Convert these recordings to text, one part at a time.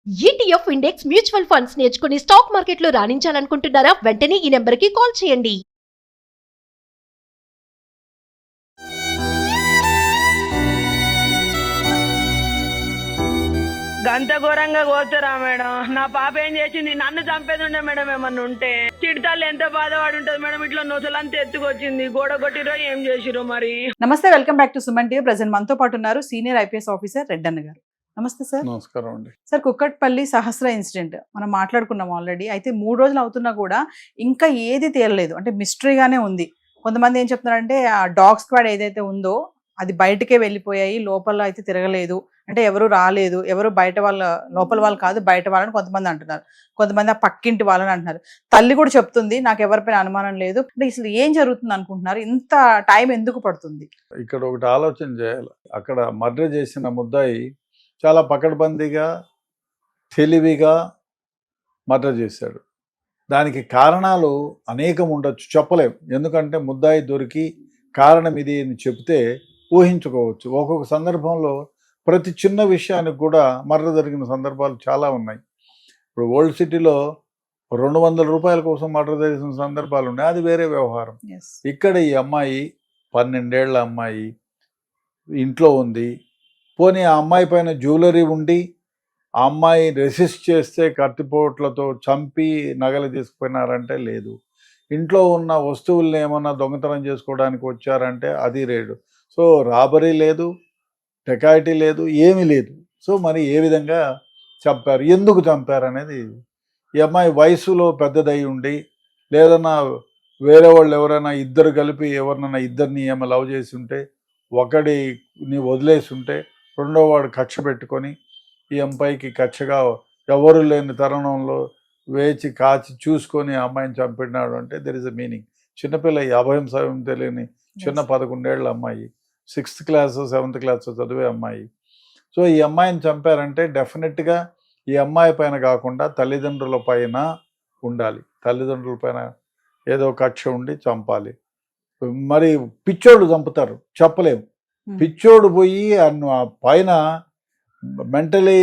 ETF index mutual funds నేర్చుకుని stock మార్కెట్లో రాణించాలనుకుంటున్నారా? వెంటనే ఈ నెంబర్కి కాల్ చేయండి. గంత ఘోరంగా కోరుతారా మేడం? నా పాప ఏం చేసింది? నన్ను చంపేది ఉండే మేడం. ఏమన్నా ఉంటే చిడతల్లి ఎంత బాధపడి ఉంటుంది మేడం. ఇట్లా నొసలంతా ఎత్తుకొచ్చింది, గోడ కొట్టిరో ఏం చేసిరో మరి. నమస్తే, welcome back to Suman TV. Present మనతో పాటు ఉన్నారు సీనియర్ ఐపీఎస్ ఆఫీసర్ రెడ్డన్న గారు. నమస్తే సార్. నమస్కారం అండి. సార్, కుక్కట్పల్లి సహస్ర ఇన్సిడెంట్ మనం మాట్లాడుకున్నాం ఆల్రెడీ. అయితే 3 రోజులు అవుతున్నా కూడా ఇంకా ఏది తేలలేదు, అంటే మిస్టరీగానే ఉంది. కొంతమంది ఏం చెప్తున్నారంటే ఆ డాగ్ స్క్వాడ్ ఏదైతే ఉందో అది బయటకే వెళ్ళిపోయాయి, లోపల అయితే తిరగలేదు, అంటే ఎవరు రాలేదు, ఎవరు బయట వాళ్ళ, లోపల వాళ్ళు కాదు బయట వాళ్ళని కొంతమంది అంటున్నారు, కొంతమంది ఆ పక్కింటి వాళ్ళని అంటున్నారు. తల్లి కూడా చెప్తుంది నాకు ఎవరిపైన అనుమానం లేదు. అంటే అసలు ఏం జరుగుతుంది అనుకుంటున్నారు? ఇంత టైం ఎందుకు పడుతుంది? ఇక్కడ ఒకటి ఆలోచన చేయాలి. అక్కడ మర్డర్ చేసిన ముద్దాయి చాలా పకడ్బందీగా తెలివిగా మర్డర్ చేశాడు. దానికి కారణాలు అనేకం ఉండొచ్చు, చెప్పలేం. ఎందుకంటే ముద్దాయి దొరికి కారణం ఇది అని చెప్తే ఊహించుకోవచ్చు. ఒక్కొక్క సందర్భంలో ప్రతి చిన్న విషయానికి కూడా మర్డర్ జరిగిన సందర్భాలు చాలా ఉన్నాయి. ఇప్పుడు ఓల్డ్ సిటీలో 200 రూపాయల కోసం మర్డర్ జరిగిన సందర్భాలు ఉన్నాయి, అది వేరే వ్యవహారం. ఇక్కడ ఈ అమ్మాయి 12 ఏళ్ల అమ్మాయి ఇంట్లో ఉంది. పోనీ ఆ అమ్మాయి పైన జ్యువెలరీ ఉండి ఆ అమ్మాయి రెసిస్ట్ చేస్తే కత్తిపోట్లతో చంపి నగలు తీసుకుపోయినారంటే లేదు. ఇంట్లో ఉన్న వస్తువుల్ని ఏమన్నా దొంగతనం చేసుకోవడానికి వచ్చారంటే అది లేదు. సో రాబరీ లేదు, డెకాయిటీ లేదు, ఏమీ లేదు. సో మరి ఏ విధంగా చంపారు, ఎందుకు చంపారు అనేది. ఈ అమ్మాయి వయసులో పెద్దదై ఉండి లేదన్నా వేరే వాళ్ళు ఎవరైనా ఇద్దరు కలిపి ఎవరినైనా ఇద్దరిని ఏమో లవ్ చేసి ఉంటే, ఒకడిని వదిలేసి ఉంటే రెండో వాడు కక్ష పెట్టుకొని ఈ అమ్మాయికి కక్షగా ఎవరు లేని తరుణంలో వేచి కాచి చూసుకొని ఆ అమ్మాయిని చంపినాడు అంటే దెర్ ఇస్ అ మీనింగ్. చిన్నపిల్ల, అభయం సమయం తెలియని చిన్న 11 ఏళ్ల అమ్మాయి, 6th క్లాస్ 7th క్లాస్ చదివే అమ్మాయి. సో ఈ అమ్మాయిని చంపారంటే డెఫినెట్గా ఈ అమ్మాయి పైన కాకుండా తల్లిదండ్రుల పైన ఉండాలి. తల్లిదండ్రుల పైన ఏదో కక్ష ఉండి చంపాలి. మరి పిచ్చోళ్ళు చంపుతారు, చెప్పలేము. పిచ్చోడు పోయి పైన మెంటలీ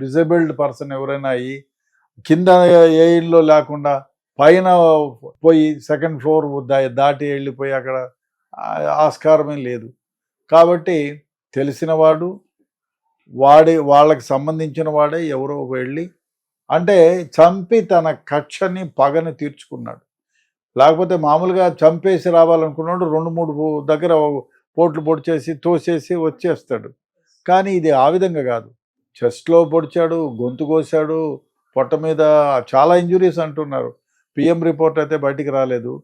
డిసేబుల్డ్ పర్సన్ ఎవరైనా అయ్యి కింద ఏ ఇల్లు లేకుండా పైన పోయి 2nd ఫ్లోర్ దాటి వెళ్ళిపోయి అక్కడ ఆస్కారమే లేదు. కాబట్టి తెలిసినవాడు వాళ్ళకి సంబంధించిన వాడే ఎవరో వెళ్ళి అంటే చంపి తన కక్షని పగని తీర్చుకున్నాడు. లేకపోతే మామూలుగా చంపేసి రావాలనుకున్నాడు, 2-3 దగ్గర పోట్లు పొడిచేసి తోసేసి వచ్చేస్తాడు. కానీ ఇది ఆ విధంగా కాదు. చెస్ట్లో పొడిచాడు, గొంతు కోసాడు, పొట్ట మీద చాలా ఇంజురీస్ అంటున్నారు. పిఎం రిపోర్ట్ అయితే బయటికి రాలేదు.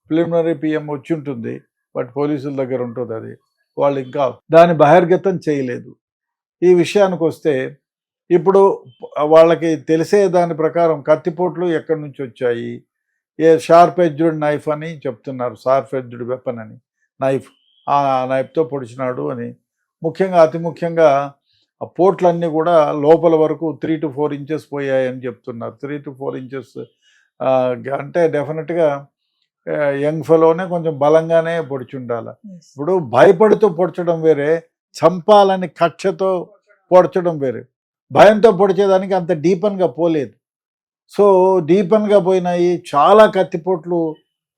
ప్రిలిమినరీ పిఎం వచ్చి ఉంటుంది, బట్ పోలీసుల దగ్గర ఉంటుంది. అది వాళ్ళు ఇంకా దాన్ని బహిర్గతం చేయలేదు. ఈ విషయానికి వస్తే ఇప్పుడు వాళ్ళకి తెలిసే దాని ప్రకారం కత్తిపోట్లు ఎక్కడి నుంచి వచ్చాయి, షార్ప్ ఎడ్జ్డ్ నైఫ్ అని చెప్తున్నారు, షార్ప్ ఎడ్జ్డ్ వెపన్ అని, నైఫ్, ఆ నైఫ్తో పొడిచినాడు అని. ముఖ్యంగా అతి ముఖ్యంగా ఆ పోట్లన్నీ కూడా లోపల వరకు 3 to 4 ఇంచెస్ పోయాయని చెప్తున్నారు. 3 to 4 ఇంచెస్ అంటే డెఫినెట్గా యంగ్ ఫెలోనే కొంచెం బలంగానే పొడిచి ఉండాలి. ఇప్పుడు భయపడుతూ పొడచడం వేరే, చంపాలని కక్షతో పొడచడం వేరే. భయంతో పొడిచేదానికి అంత డీపన్గా పోలేదు. సో డీపన్గా పోయినాయి, చాలా కత్తిపోట్లు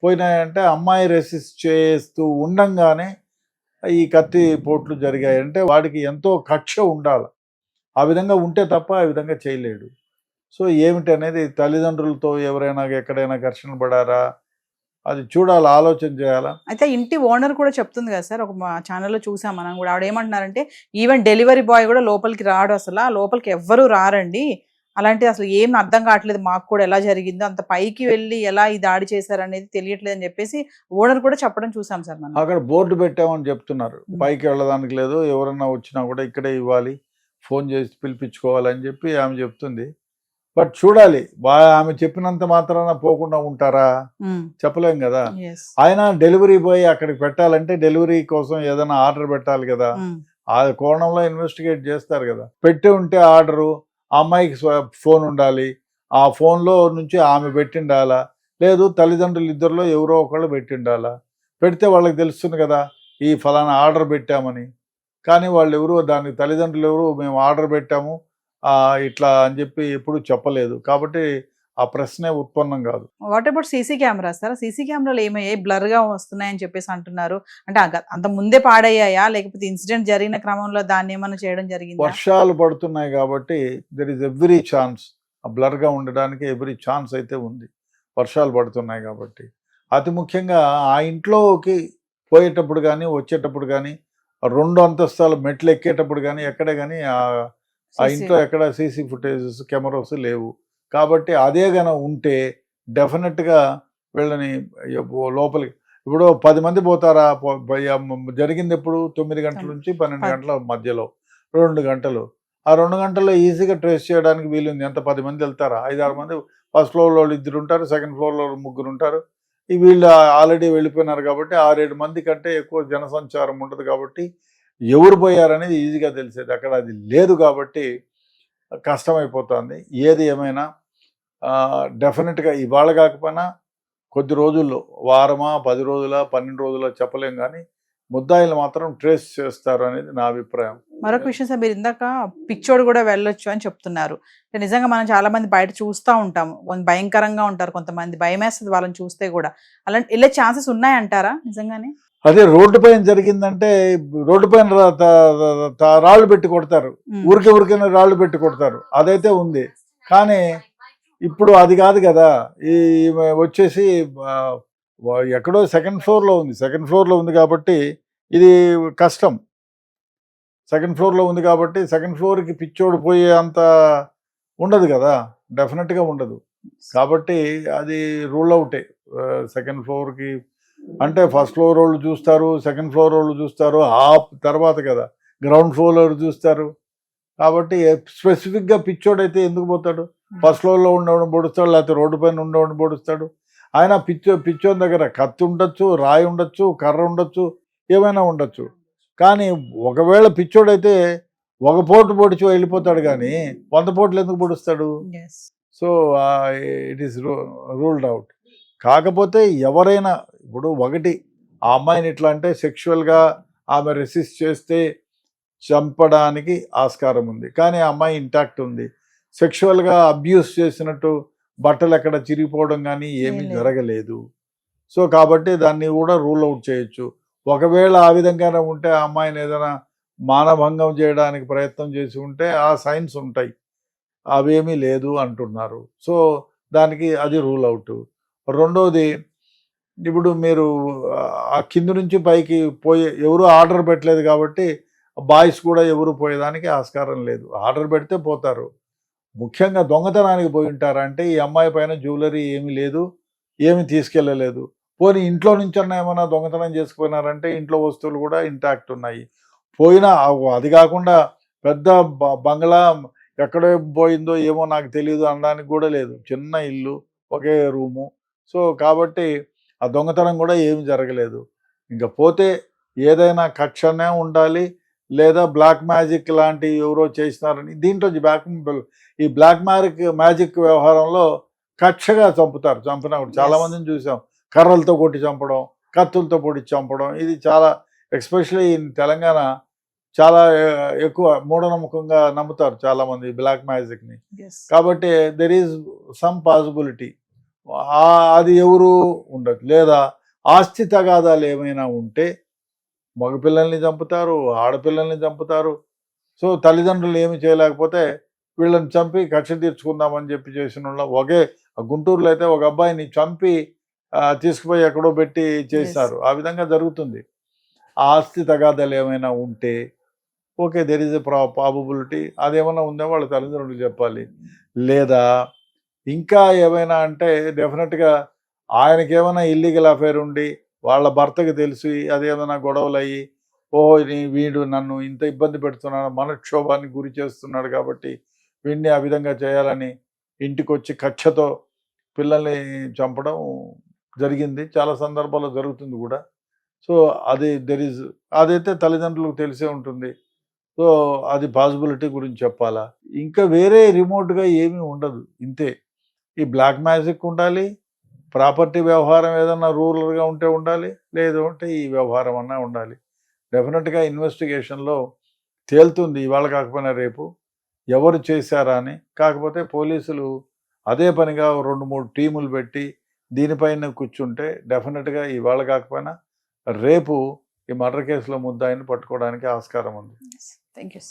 పోయినాయంటే అమ్మాయి రెసిస్ట్ చేస్తూ ఉండంగానే ఈ కత్తిపోట్లు జరిగాయంటే వాడికి ఎంతో కక్ష ఉండాలి. ఆ విధంగా ఉంటే తప్ప ఆ విధంగా చేయలేడు. సో ఏమిటి అనేది తల్లిదండ్రులతో ఎవరైనా ఎక్కడైనా ఘర్షణ పడారా అది చూడాలి, ఆలోచన చేయాలా. అయితే ఇంటి ఓనర్ కూడా చెప్తుంది కదా సార్, ఒక ఛానల్లో చూసాం మనం కూడా. ఆవిడ ఏమంటున్నారంటే ఈవెన్ డెలివరీ బాయ్ కూడా లోపలికి రాడు, అసలు లోపలికి ఎవ్వరూ రారండి, అలాంటిది అసలు ఏం అర్థం కావట్లేదు మాకు కూడా, ఎలా జరిగిందో అంత పైకి వెళ్ళి ఎలా ఈ దాడి చేశారనేది తెలియట్లేదు అని చెప్పేసి ఓనర్ కూడా చెప్పడం చూసాం సార్ మనం. అక్కడ బోర్డు పెట్టామని చెప్తున్నారు, పైకి వెళ్ళడానికి లేదు, ఎవరన్నా వచ్చినా కూడా ఇక్కడే ఇవ్వాలి, ఫోన్ చేసి పిలిపించుకోవాలని చెప్పి ఆమె చెప్తుంది. బట్ చూడాలి, ఆమె చెప్పినంత మాత్రాన పోకుండా ఉంటారా, చెప్పలేం కదా. ఆయన డెలివరీ బాయ్ అక్కడికి పెట్టాలంటే డెలివరీ కోసం ఏదైనా ఆర్డర్ పెట్టాలి కదా, ఆ కోణంలో ఇన్వెస్టిగేట్ చేస్తారు కదా. పెట్టి ఉంటే ఆర్డరు, ఆ అమ్మాయికి ఫోన్ ఉండాలి, ఆ ఫోన్లో నుంచి ఆమె పెట్టిండాలా, లేదు తల్లిదండ్రులు ఇద్దరిలో ఎవరో ఒకళ్ళు పెట్టిండాలా. పెడితే వాళ్ళకి తెలుస్తుంది కదా ఈ ఫలానా ఆర్డర్ పెట్టామని. కానీ వాళ్ళు ఎవరు దానికి తల్లిదండ్రులు ఎవరు మేము ఆర్డర్ పెట్టాము ఇట్లా అని చెప్పి ఎప్పుడు చెప్పలేదు. కాబట్టి ఆ ప్రశ్నే ఉత్పన్నం కాదు. What about CC cameras sir? CC కెమెరాలు ఏమయ్యాయి, బ్లర్ గా వస్తున్నాయని చెప్పేసి అంటున్నారు. అంటే అంత ముందే పాడయ్యాయా, లేకపోతే ఇన్సిడెంట్ జరిగిన క్రమంలో దాన్ని ఏమైనా చేయడం జరిగిందా? వర్షాలు పడుతున్నాయి కాబట్టి దెర్ ఇస్ ఎవ్రీ ఛాన్స్ బ్లర్గా ఉండడానికి ఎవ్రీ ఛాన్స్ అయితే ఉంది, వర్షాలు పడుతున్నాయి కాబట్టి. అతి ముఖ్యంగా ఆ ఇంట్లోకి పోయేటప్పుడు కానీ వచ్చేటప్పుడు కానీ 2 అంతస్తుల మెట్లు ఎక్కేటప్పుడు కానీ ఎక్కడే కానీ ఆ ఇంట్లో ఎక్కడ సీసీ ఫుటేజెస్ కెమెరాస్ లేవు. కాబట్టి అదే గన ఉంటే డెఫినెట్గా వీళ్ళని లోపలికి ఇప్పుడు 10 మంది పోతారా? జరిగింది ఎప్పుడు 9 గంటల నుంచి 12 గంటల మధ్యలో 2 గంటలు. ఆ 2 గంటల్లో ఈజీగా ట్రేస్ చేయడానికి వీలుంది. ఎంత 10 మంది వెళ్తారా? 5-6 మంది ఫస్ట్ ఫ్లోర్లో 2 ఉంటారు, సెకండ్ ఫ్లోర్లో 3 ఉంటారు. వీళ్ళు ఆల్రెడీ వెళ్ళిపోయినారు కాబట్టి 6-7 మంది కంటే ఎక్కువ జనసంచారం ఉండదు కాబట్టి ఎవరు పోయారనేది ఈజీగా తెలిసేది. అక్కడ అది లేదు కాబట్టి కష్టమైపోతుంది. ఏది ఏమైనా డెఫినెట్గా ఇవాళ కాకపోయినా కొద్ది రోజుల్లో, వారమా 10 రోజుల 12 రోజుల చెప్పలేం, కానీ ముద్దాయిలు మాత్రం ట్రేస్ చేస్తారు అనేది నా అభిప్రాయం. మరొక విషయం సార్, మీరు ఇందాక పిచ్చోడు కూడా వెళ్ళొచ్చు అని చెప్తున్నారు. నిజంగా మనం చాలా మంది బయట చూస్తూ ఉంటాము, భయంకరంగా ఉంటారు కొంతమంది, భయం వేస్తుంది వాళ్ళని చూస్తే కూడా. అలాంటి వెళ్ళే ఛాన్సెస్ ఉన్నాయంటారా నిజంగానే? అదే రోడ్డు పైన జరిగిందంటే రోడ్డు పైన రాళ్ళు పెట్టి కొడతారు, ఊరికైనా రాళ్ళు పెట్టి కొడతారు, అదైతే ఉంది. కానీ ఇప్పుడు అది కాదు కదా. ఈ వచ్చేసి ఎక్కడో సెకండ్ ఫ్లోర్లో ఉంది. సెకండ్ ఫ్లోర్లో ఉంది కాబట్టి ఇది కష్టం. సెకండ్ ఫ్లోర్లో ఉంది కాబట్టి సెకండ్ ఫ్లోర్కి పిచ్చోడు పోయే అంత ఉండదు కదా, డెఫినెట్గా ఉండదు. కాబట్టి అది రూల్ అవుటే. సెకండ్ ఫ్లోర్కి అంటే ఫస్ట్ ఫ్లోర్ వాళ్ళు చూస్తారు, సెకండ్ ఫ్లోర్ వాళ్ళు చూస్తారు, ఆ తర్వాత కదా గ్రౌండ్ ఫ్లోర్ వాళ్ళు చూస్తారు. కాబట్టి స్పెసిఫిక్గా పిచ్చోడైతే ఎందుకు పోతాడు? ఫస్ట్ ఫ్లోర్లో ఉండవని పొడుస్తాడు, లేకపోతే రోడ్డు పైన ఉండవని పొడుస్తాడు. ఆయన పిచ్చోని దగ్గర కత్తి ఉండొచ్చు, రాయి ఉండొచ్చు, కర్ర ఉండొచ్చు, ఏమైనా ఉండొచ్చు. కానీ ఒకవేళ పిచ్చోడైతే ఒక పోటు పొడిచి వెళ్ళిపోతాడు, కానీ 100 పోట్లు ఎందుకు పొడుస్తాడు? So it is ruled out. కాకపోతే ఎవరైనా ఇప్పుడు ఒకటి ఆ అమ్మాయిని ఇట్లా అంటే సెక్షువల్గా ఆమె రెసిస్ట్ చేస్తే చంపడానికి ఆస్కారం ఉంది, కానీ ఆ అమ్మాయి ఇంటాక్ట్ ఉంది. సెక్షువల్గా అబ్యూస్ చేసినట్టు బట్టలు ఎక్కడ చిరిగిపోవడం కానీ ఏమీ జరగలేదు. సో కాబట్టి దాన్ని కూడా రూల్ అవుట్ చేయొచ్చు. ఒకవేళ ఆ విధంగానే ఉంటే ఆ అమ్మాయిని ఏదైనా మానభంగం చేయడానికి ప్రయత్నం చేసి ఉంటే ఆ సైన్స్ ఉంటాయి, అవేమీ లేదు అంటున్నారు. సో దానికి అది రూల్ అవుట్. రెండోది, ఇప్పుడు మీరు ఆ కింద నుంచి పైకి పోయే ఎవరు ఆర్డర్ పెట్టలేదు కాబట్టి బాయ్స్ కూడా ఎవరు పోయేదానికి ఆస్కారం లేదు. ఆర్డర్ పెడితే పోతారు. ముఖ్యంగా దొంగతనానికి పోయి ఉంటారంటే ఈ అమ్మాయి పైన జ్యువెలరీ ఏమీ లేదు, ఏమి తీసుకెళ్ళలేదు. పోనీ ఇంట్లో నుంచి అన్న ఏమైనా దొంగతనం చేసుకుపోయినారంటే ఇంట్లో వస్తువులు కూడా ఇంటాక్ట్ ఉన్నాయి. పోయినా అది కాకుండా పెద్ద బంగ్లా ఎక్కడ పోయిందో ఏమో నాకు తెలియదు అనడానికి కూడా లేదు, చిన్న ఇల్లు, ఒకే రూము. సో కాబట్టి ఆ దొంగతనం కూడా ఏమి జరగలేదు. ఇంకా పోతే ఏదైనా కక్షనే ఉండాలి, లేదా బ్లాక్ మ్యాజిక్ లాంటి ఎవరో చేసినారని. దీంట్లో ఈ బ్లాక్ మ్యాజిక్ వ్యవహారంలో కక్షగా చంపుతారు. చంపినప్పుడు చాలా మందిని చూసాం, కర్రలతో కొట్టి చంపడం, కత్తులతో పొడి చంపడం. ఇది చాలా ఎస్పెషల్లీ ఇన్ తెలంగాణ చాలా ఎక్కువ మూఢనమ్మకంగా నమ్ముతారు చాలా మంది బ్లాక్ మ్యాజిక్ని. కాబట్టి దెర్ ఈజ్ సమ్ పాసిబిలిటీ అది ఎవరు ఉండదు. లేదా ఆస్తి తగాదాలు ఏమైనా ఉంటే మగపిల్లల్ని చంపుతారు, ఆడపిల్లల్ని చంపుతారు. సో తల్లిదండ్రులు ఏమి చేయలేకపోతే వీళ్ళని చంపి కక్ష తీర్చుకుందామని చెప్పి చేసిన వాళ్ళు ఒకే గుంటూరులో అయితే ఒక అబ్బాయిని చంపి తీసుకుపోయి ఎక్కడో పెట్టి చేస్తారు. ఆ విధంగా జరుగుతుంది. ఆస్తి తగాదాలు ఏమైనా ఉంటే okay, there is a probability. అదేమైనా ఉందో వాళ్ళ తల్లిదండ్రులు చెప్పాలి. లేదా ఇంకా ఏమైనా అంటే డెఫినెట్గా ఆయనకి ఏమైనా ఇల్లీగల్ అఫైర్ ఉండి వాళ్ళ భర్తకి తెలిసి అదేమైనా గొడవలు అయ్యి వీడు నన్ను ఇంత ఇబ్బంది పెడుతున్నాడు, మనక్షోభాన్ని గురి చేస్తున్నాడు కాబట్టి వీడిని ఆ విధంగా చేయాలని ఇంటికి వచ్చి కక్షతో పిల్లల్ని చంపడం జరిగింది. చాలా సందర్భాల్లో జరుగుతుంది కూడా. సో అదైతే తల్లిదండ్రులకు తెలిసే ఉంటుంది. సో అది పాసిబిలిటీ గురించి చెప్పాలా. ఇంకా వేరే రిమోట్గా ఏమీ ఉండదు, ఇంతే. ఈ బ్లాక్ మ్యాజిక్ ఉండాలి, ప్రాపర్టీ వ్యవహారం ఏదన్నా రూరల్గా ఉంటే ఉండాలి, లేదు అంటే ఈ వ్యవహారం అన్నా ఉండాలి. డెఫినెట్గా ఇన్వెస్టిగేషన్లో తేలుతుంది ఇవాళ కాకపోయినా రేపు ఎవరు చేశారా అని. కాకపోతే పోలీసులు అదే పనిగా 2-3 టీములు పెట్టి దీనిపైన కూర్చుంటే డెఫినెట్గా ఇవాళ కాకపోయినా రేపు ఈ మర్డర్ కేసులో ముద్దాయిని పట్టుకోవడానికి ఆస్కారం ఉంది. Thank you.